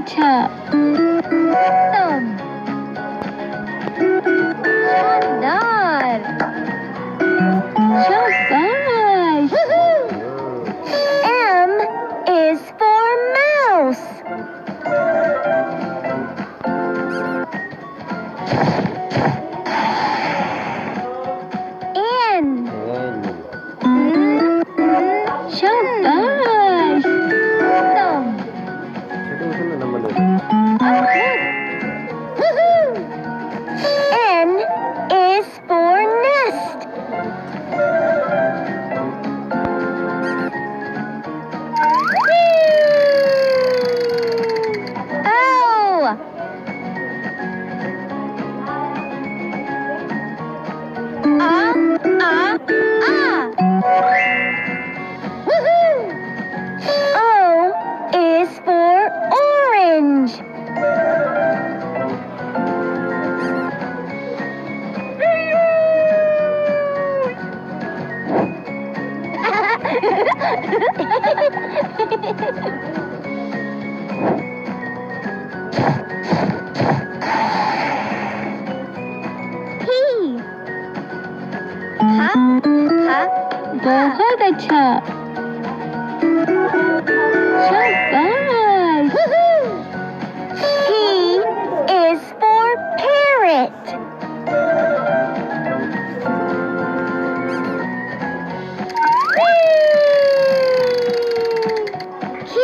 अच्छा। शानदार। शाबाश। M is for mouse. N. शाबाश। N is for nest. O. O is for orange. P. बहुत अच्छा। शाबाश। P is for parrot. Q.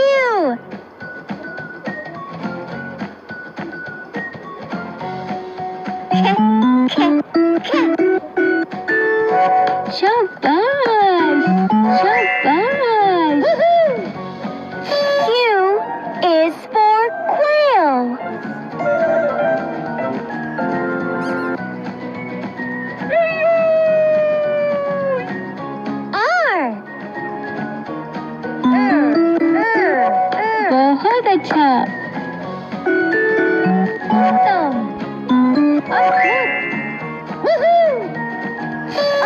शाबाश। शाबाश। Q is for quail. R. बहुत अच्छा।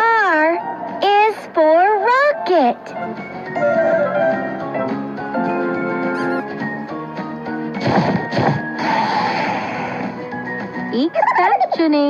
R is for rocket. एक पैट चुने।